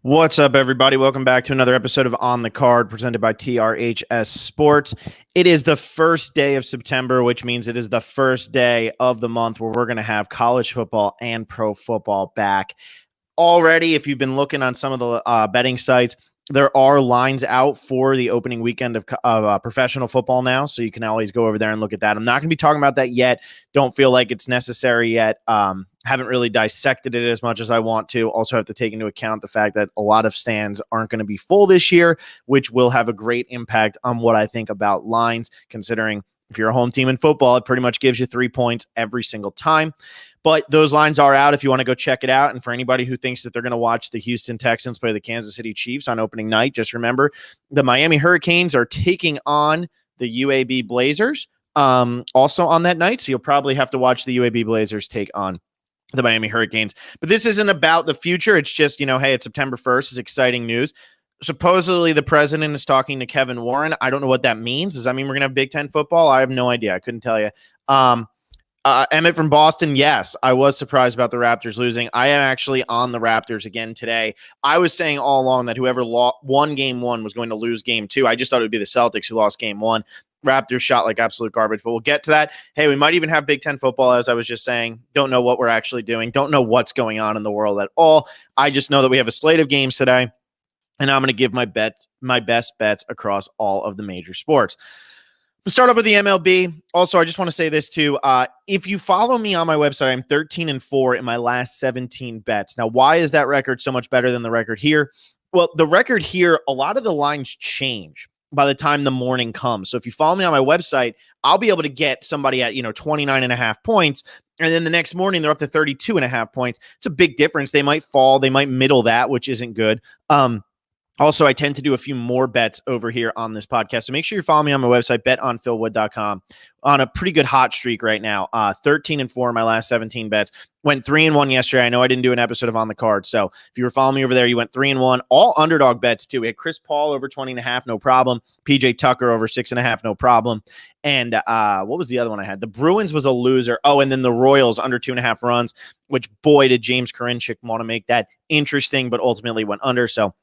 What's up, everybody? Welcome back to another episode of On the Card presented by TRHS Sports. It is the first day of September, which means it is the first day of the month where we're going to have college football and pro football back. Already, if you've been looking on some of the betting sites, there are lines out for the opening weekend of professional football now, so you can always go over there and look at that. I'm not going to be talking about that yet. Don't feel like it's necessary yet. Haven't really dissected it as much as I want to. Also have to take into account the fact that a lot of stands aren't going to be full this year, which will have a great impact on what I think about lines, considering if you're a home team in football, it pretty much gives you 3 points every single time. But those lines are out if you want to go check it out. And for anybody who thinks that they're going to watch the Houston Texans play the Kansas City Chiefs on opening night, just remember the Miami Hurricanes are taking on the UAB Blazers also on that night. So you'll probably have to watch the UAB Blazers take on the Miami Hurricanes. But this isn't about the future. It's just, hey, it's September 1st. It's exciting news. Supposedly the president is talking to Kevin Warren. I don't know what that means. Does that mean we're going to have Big Ten football? I have no idea. I couldn't tell you. Emmett from Boston, yes, I was surprised about the Raptors losing. I am actually on the Raptors again today. I was saying all along that whoever won game one was going to lose game two. I just thought it would be the Celtics who lost game one. Raptors shot like absolute garbage, but we'll get to that. Hey, we might even have Big Ten football, as I was just saying. Don't know what we're actually doing. Don't know what's going on in the world at all. I just know that we have a slate of games today, and I'm going to give my best bets across all of the major sports. We'll start off with the MLB. Also, I just want to say this too. If you follow me on my website, I'm 13-4 in my last 17 bets. Now, why is that record so much better than the record here? Well, the record here, a lot of the lines change by the time the morning comes. So if you follow me on my website, I'll be able to get somebody at 29.5 points. And then the next morning, they're up to 32.5 points. It's a big difference. They might fall. They might middle that, which isn't good. Also, I tend to do a few more bets over here on this podcast. So make sure you follow me on my website, betonphilwood.com. On a pretty good hot streak right now. 13-4 in my last 17 bets. Went 3-1 yesterday. I know I didn't do an episode of On the Card. So if you were following me over there, you went 3-1. All underdog bets, too. We had Chris Paul over 20.5, no problem. PJ Tucker over 6.5, no problem. And what was the other one I had? The Bruins was a loser. Oh, and then the Royals under 2.5 runs, which, boy, did James Karinchak want to make that interesting, but ultimately went under. So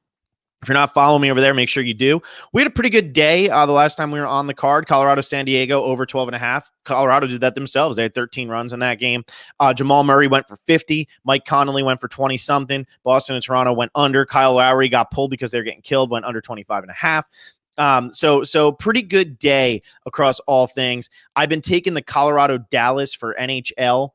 if you're not following me over there, make sure you do. We had a pretty good day the last time we were on the card. Colorado, San Diego over 12.5. Colorado did that themselves. They had 13 runs in that game. Jamal Murray went for 50. Mike Connolly went for 20-something. Boston and Toronto went under. Kyle Lowry got pulled because they're getting killed, went under 25.5. So pretty good day across all things. I've been taking the Colorado Dallas for NHL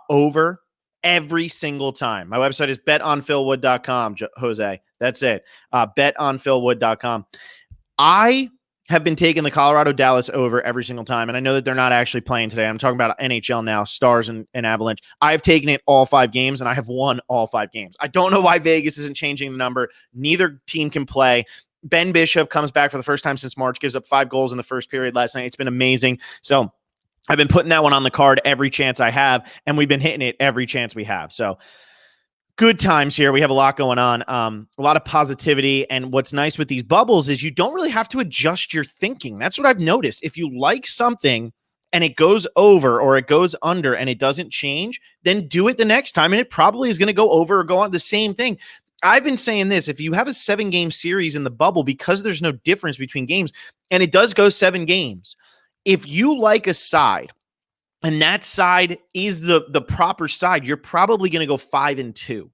over every single time. My website is betonphilwood.com, Jose. That's it. Betonphilwood.com. I have been taking the Colorado Dallas over every single time, and I know that they're not actually playing today. I'm talking about NHL now, Stars and Avalanche. I've taken it all 5 games, and I have won all 5 games. I don't know why Vegas isn't changing the number. Neither team can play. Ben Bishop comes back for the first time since March, gives up 5 goals in the first period last night. It's been amazing. So I've been putting that one on the card every chance I have, and we've been hitting it every chance we have. So good times here. We have a lot going on, a lot of positivity. And what's nice with these bubbles is you don't really have to adjust your thinking. That's what I've noticed. If you like something and it goes over or it goes under and it doesn't change, then do it the next time. And it probably is going to go over or go on the same thing. I've been saying this, if you have a 7-game series in the bubble, because there's no difference between games, and it does go 7 games, if you like a side and that side is the proper side, you're probably going to go 5-2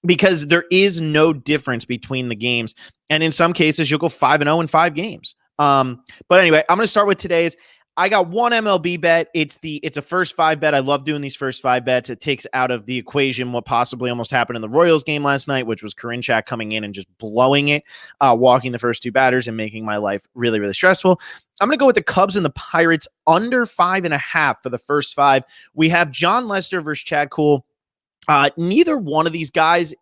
because there is no difference between the games. And in some cases, you'll go 5-0 in 5 games. But anyway, I'm going to start with today's. I got one MLB bet. It's a first 5 bet. I love doing these first 5 bets. It takes out of the equation what possibly almost happened in the Royals game last night, which was Karinchak coming in and just blowing it, walking the first 2 batters and making my life really, really stressful. I'm going to go with the Cubs and the Pirates under 5.5 for the first 5. We have John Lester versus Chad Kuhl. Neither one of these guys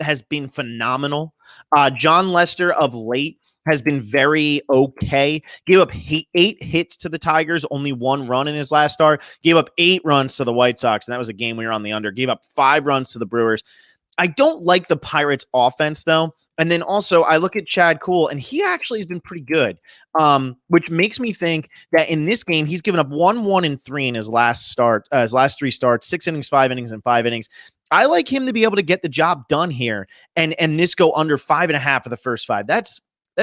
has been phenomenal. John Lester of late has been very okay. Gave up 8 hits to the Tigers, only 1 run in his last start. Gave up 8 runs to the White Sox, and that was a game we were on the under. Gave up 5 runs to the Brewers. I don't like the Pirates offense, though. And then also I look at Chad Kuhl, and he actually has been pretty good, which makes me think that in this game, he's given up 1, 1, and 3 in his last 3 starts, 6 innings, 5 innings, and 5 innings. I like him to be able to get the job done here and this go under 5.5 for the first 5. That's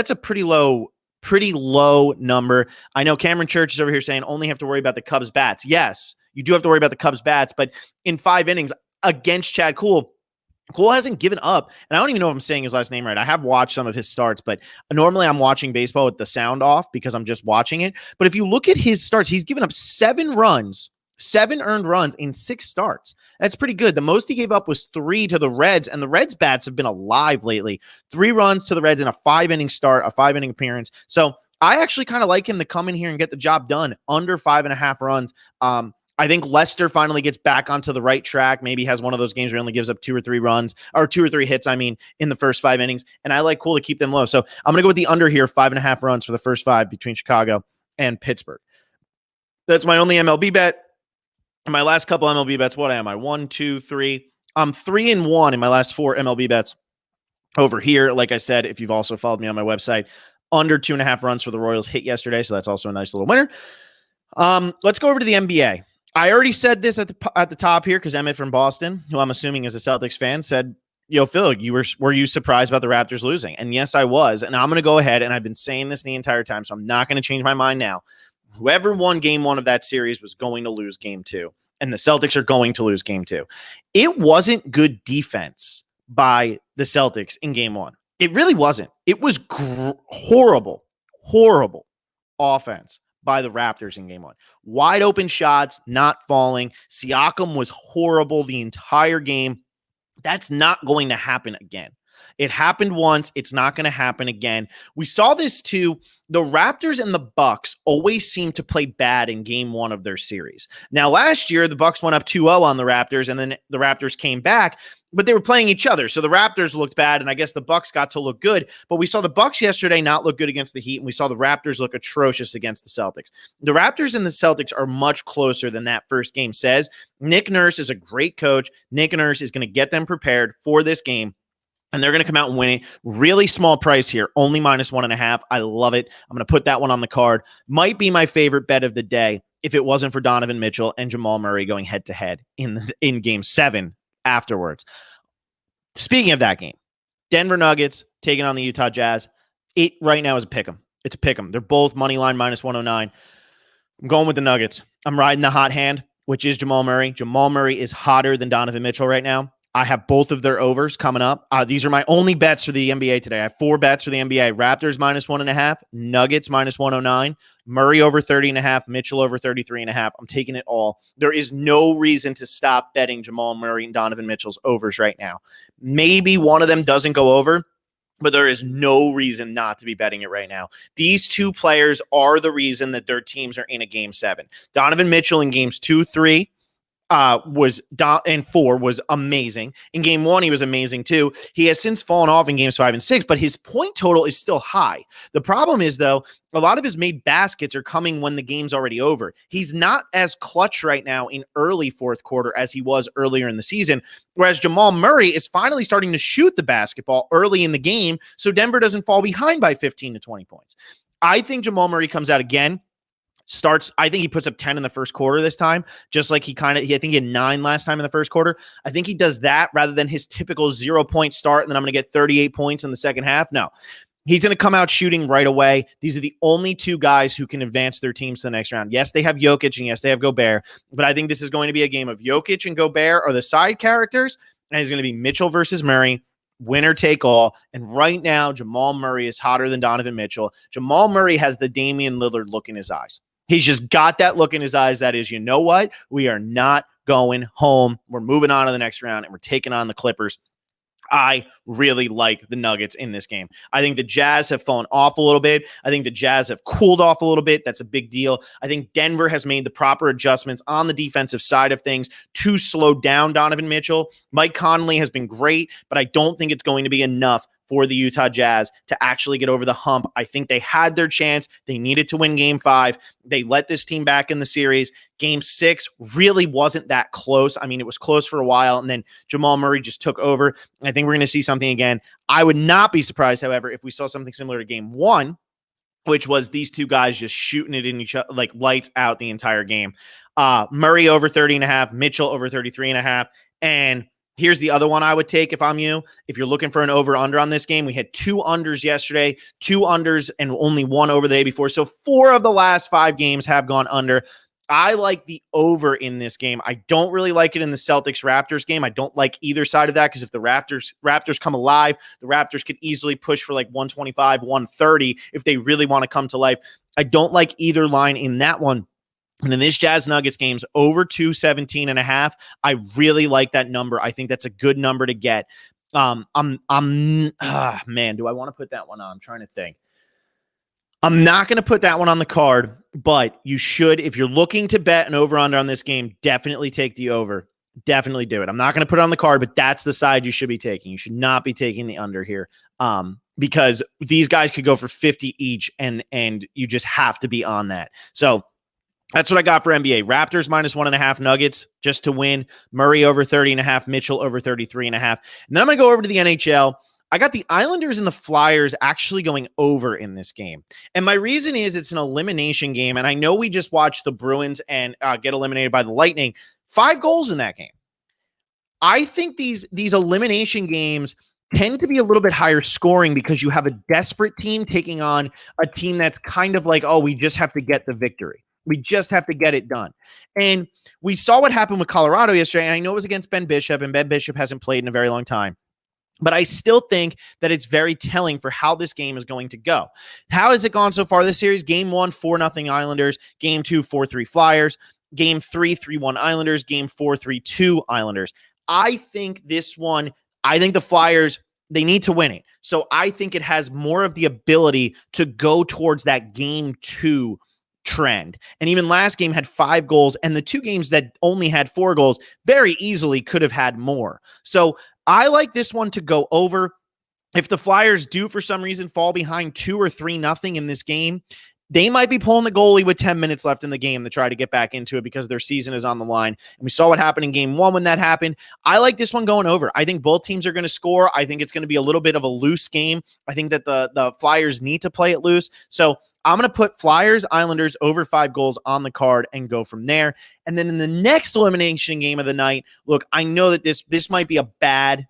a pretty low number. I know Cameron Church is over here saying only have to worry about the Cubs bats. Yes, you do have to worry about the Cubs bats, but in 5 innings against Chad Kuhl, Cole hasn't given up, and I don't even know if I'm saying his last name right. I have watched some of his starts, but normally I'm watching baseball with the sound off because I'm just watching it. But if you look at his starts, he's given up 7 earned runs in 6 starts. That's pretty good. The most he gave up was 3 to the Reds, and the Reds bats have been alive lately. 3 runs to the Reds in a 5-inning start, a 5-inning appearance. So I actually kind of like him to come in here and get the job done under 5.5 runs. I think Lester finally gets back onto the right track. Maybe has one of those games where he only gives up 2 or 3 runs, or 2 or 3 hits, in the first 5 innings. And I like Cole to keep them low. So I'm going to go with the under here, 5.5 runs for the first 5 between Chicago and Pittsburgh. That's my only MLB bet. My last couple MLB bets, what am I? 1, 2, 3. I'm 3-1 in my last 4 MLB bets over here. Like I said, if you've also followed me on my website, under 2.5 runs for the Royals hit yesterday. So that's also a nice little winner. Let's go over to the NBA. I already said this at the top here because Emmett from Boston, who I'm assuming is a Celtics fan, said, "Yo, Phil, were you surprised about the Raptors losing?" And yes, I was. And I'm going to go ahead, and I've been saying this the entire time, so I'm not going to change my mind now. Whoever won game 1 of that series was going to lose game 2, and the Celtics are going to lose game 2. It wasn't good defense by the Celtics in game 1. It really wasn't. It was horrible offense by the Raptors in game 1. Wide open shots, not falling. Siakam was horrible the entire game. That's not going to happen again. It happened once. It's not going to happen again. We saw this too. The Raptors and the Bucks always seem to play bad in game 1 of their series. Now, last year, the Bucks went up 2-0 on the Raptors, and then the Raptors came back, but they were playing each other. So the Raptors looked bad, and I guess the Bucks got to look good. But we saw the Bucks yesterday not look good against the Heat, and we saw the Raptors look atrocious against the Celtics. The Raptors and the Celtics are much closer than that first game says. Nick Nurse is a great coach. Nick Nurse is going to get them prepared for this game, and they're going to come out and win it. Really small price here, only -1.5. I love it. I'm going to put that one on the card. Might be my favorite bet of the day if it wasn't for Donovan Mitchell and Jamal Murray going head-to-head in Game 7 afterwards. Speaking of that game, Denver Nuggets taking on the Utah Jazz. It right now is a pick 'em. It's a pick 'em. They're both money line -109. I'm going with the Nuggets. I'm riding the hot hand, which is Jamal Murray. Jamal Murray is hotter than Donovan Mitchell right now. I have both of their overs coming up. These are my only bets for the NBA today. I have 4 bets for the NBA. Raptors -1.5, Nuggets -109, Murray over 30.5, Mitchell over 33.5. I'm taking it all. There is no reason to stop betting Jamal Murray and Donovan Mitchell's overs right now. Maybe one of them doesn't go over, but there is no reason not to be betting it right now. These 2 players are the reason that their teams are in a Game 7. Donovan Mitchell in games 2, 3, and 4 was amazing. In game 1, he was amazing too. He has since fallen off in games 5 and 6, but his point total is still high. The problem is, though, a lot of his made baskets are coming when the game's already over. He's not as clutch right now in early fourth quarter as he was earlier in the season, whereas Jamal Murray is finally starting to shoot the basketball early in the game so Denver doesn't fall behind by 15 to 20 points. I think Jamal Murray comes out again. I think he puts up 10 in the first quarter this time, just like I think he had 9 last time in the first quarter. I think he does that rather than his typical 0-point start, and then I'm going to get 38 points in the second half. No, he's going to come out shooting right away. These are the only 2 guys who can advance their teams to the next round. Yes, they have Jokic, and yes, they have Gobert, but I think this is going to be a game of Jokic and Gobert are the side characters, and it's going to be Mitchell versus Murray. Winner take all. And right now, Jamal Murray is hotter than Donovan Mitchell. Jamal Murray has the Damian Lillard look in his eyes. He's just got that look in his eyes that is, you know what? We are not going home. We're moving on to the next round, and we're taking on the Clippers. I really like the Nuggets in this game. I think the Jazz have fallen off a little bit. I think the Jazz have cooled off a little bit. That's a big deal. I think Denver has made the proper adjustments on the defensive side of things to slow down Donovan Mitchell. Mike Conley has been great, but I don't think it's going to be enough for the Utah Jazz to actually get over the hump. I think they had their chance. They needed to win game 5. They let this team back in the series. Game 6 really wasn't that close. I mean, it was close for a while, and then Jamal Murray just took over. I think we're going to see something again. I would not be surprised, however, if we saw something similar to game 1, which was these 2 guys just shooting it in each other, like lights out the entire game. Murray over 30.5, Mitchell over 33.5, and Here's the other one I would take if I'm you. If you're looking for an over-under on this game, we had 2 unders yesterday, 2 unders, and only 1 over the day before. So 4 of the last 5 games have gone under. I like the over in this game. I don't really like it in the Celtics-Raptors game. I don't like either side of that because if the Raptors come alive, the Raptors could easily push for like 125, 130 if they really want to come to life. I don't like either line in that one. And in this Jazz Nuggets game's over 217.5, I really like that number. I think that's a good number to get. Man, do I want to put that one on? I'm trying to think. I'm not going to put that one on the card, but you should, if you're looking to bet an over-under on this game, definitely take the over. Definitely do it. I'm not going to put it on the card, but that's the side you should be taking. You should not be taking the under here because these guys could go for 50 each, and you just have to be on that. So that's what I got for NBA. Raptors -1.5 Nuggets just to win. Murray over 30.5. Mitchell over 33.5. And then I'm going to go over to the NHL. I got the Islanders and the Flyers actually going over in this game. And my reason is it's an elimination game. And I know we just watched the Bruins and get eliminated by the Lightning. 5 goals in that game. I think these elimination games tend to be a little bit higher scoring because you have a desperate team taking on a team that's kind of like, oh, we just have to get the victory. We just have to get it done. And we saw what happened with Colorado yesterday. And I know it was against Ben Bishop, and Ben Bishop hasn't played in a very long time. But I still think that it's very telling for how this game is going to go. How has it gone so far this series? Game 1, 4-0 Islanders. Game 2, 4-3 Flyers. Game 3, 3-1 Islanders. Game 4, 3-2 Islanders. I think this one, I think the Flyers, they need to win it. So I think it has more of the ability to go towards that Game 2 trend. And even last game had 5 goals, and the 2 games that only had 4 goals very easily could have had more. So I like this one to go over. If the Flyers do for some reason fall behind 2 or 3-0 in this game, they might be pulling the goalie with 10 minutes left in the game to try to get back into it because their season is on the line. And we saw what happened in game 1 when that happened. I like this one going over. I think both teams are going to score. I think it's going to be a little bit of a loose game. I think that the Flyers need to play it loose. So I'm going to put Flyers, Islanders over 5 goals on the card and go from there. And then in the next elimination game of the night, look, I know that this might be a bad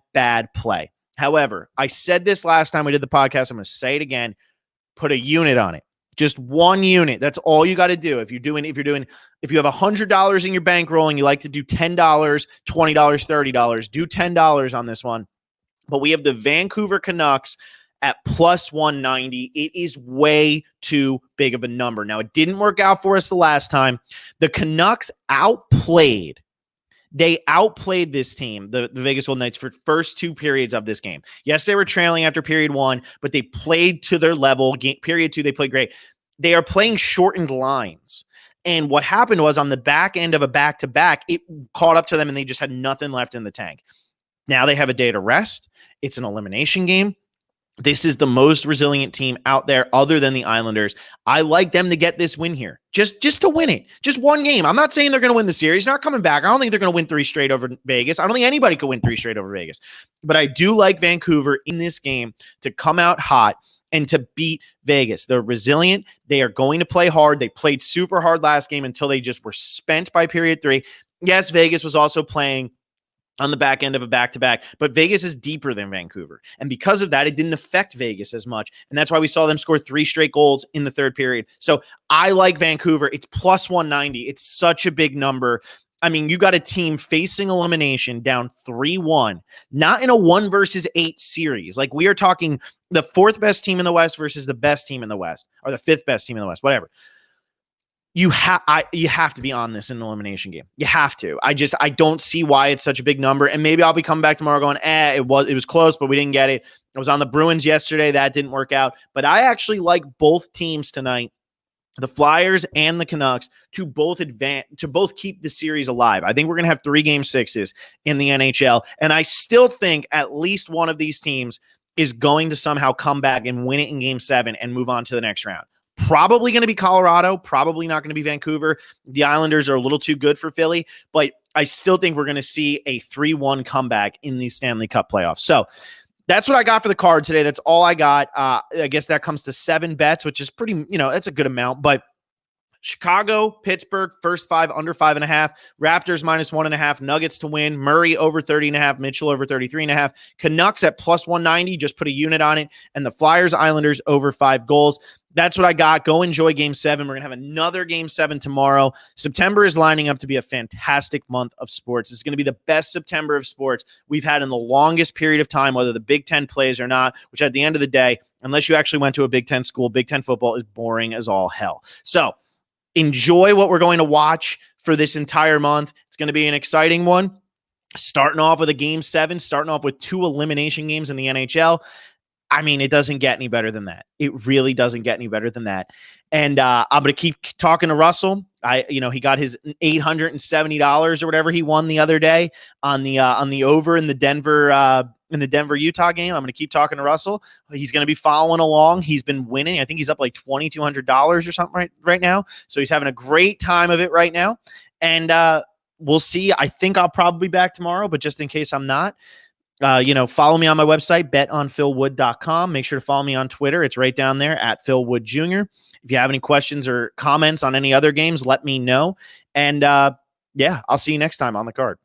play. However, I said this last time we did the podcast. I'm going to say it again. Put a unit on it. Just 1 unit. That's all you got to do. If you have $100 in your bankroll and you like to do $10, $20, $30, do $10 on this one. But we have the Vancouver Canucks at +190. It is way too big of a number. Now, it didn't work out for us the last time. The Canucks outplayed this team, the Vegas Golden Knights, for first 2 periods of this game. Yes, they were trailing after period 1, but they played to their level. Period 2, they played great. They are playing shortened lines. And what happened was on the back end of a back-to-back, it caught up to them and they just had nothing left in the tank. Now they have a day to rest. It's an elimination game. This is the most resilient team out there other than the Islanders. I like them to get this win here. Just to win it. Just 1 game. I'm not saying they're going to win the series. Not coming back. I don't think they're going to win 3 straight over Vegas. I don't think anybody could win 3 straight over Vegas. But I do like Vancouver in this game to come out hot and to beat Vegas. They're resilient. They are going to play hard. They played super hard last game until they just were spent by period 3. Yes, Vegas was also playing on the back end of a back-to-back, but Vegas is deeper than Vancouver. And because of that, it didn't affect Vegas as much. And that's why we saw them score 3 straight goals in the 3rd period. So I like Vancouver. It's +190. It's such a big number. I mean, you got a team facing elimination down 3-1, not in a 1 versus 8 series. Like, we are talking the 4th best team in the West versus the best team in the West, or the 5th best team in the West, whatever. You have to be on this in an elimination game. You have to. I don't see why it's such a big number. And maybe I'll be coming back tomorrow going, it was close, but we didn't get it. I was on the Bruins yesterday. That didn't work out. But I actually like both teams tonight, the Flyers and the Canucks, to both keep the series alive. I think we're going to have 3 game 6s in the NHL. And I still think at least one of these teams is going to somehow come back and win it in game 7 and move on to the next round. Probably going to be Colorado, probably not going to be Vancouver. The Islanders are a little too good for Philly, but I still think we're going to see a 3-1 comeback in the Stanley Cup playoffs. So that's what I got for the card today. That's all I got. I guess that comes to 7 bets, which is pretty, that's a good amount, but Chicago, Pittsburgh, first 5, under 5.5. Raptors -1.5. Nuggets to win. Murray over 30.5. Mitchell over 33.5. Canucks at +190. Just put a unit on it. And the Flyers, Islanders over 5 goals. That's what I got. Go enjoy Game 7. We're going to have another Game 7 tomorrow. September is lining up to be a fantastic month of sports. It's going to be the best September of sports we've had in the longest period of time, whether the Big Ten plays or not, which at the end of the day, unless you actually went to a Big Ten school, Big Ten football is boring as all hell. So enjoy what we're going to watch for this entire month. It's going to be an exciting one. Starting off with a Game 7, starting off with 2 elimination games in the NHL. I mean, it doesn't get any better than that. It really doesn't get any better than that. And I'm going to keep talking to Russell. He got his $870 or whatever he won the other day on the over in the Denver Utah game. I'm going to keep talking to Russell. He's going to be following along. He's been winning. I think he's up like $2,200 or something right now. So he's having a great time of it right now. And we'll see. I think I'll probably be back tomorrow, but just in case I'm not, follow me on my website, betonphilwood.com. Make sure to follow me on Twitter. It's right down there at Phil Wood Jr. If you have any questions or comments on any other games, let me know. And I'll see you next time on the card.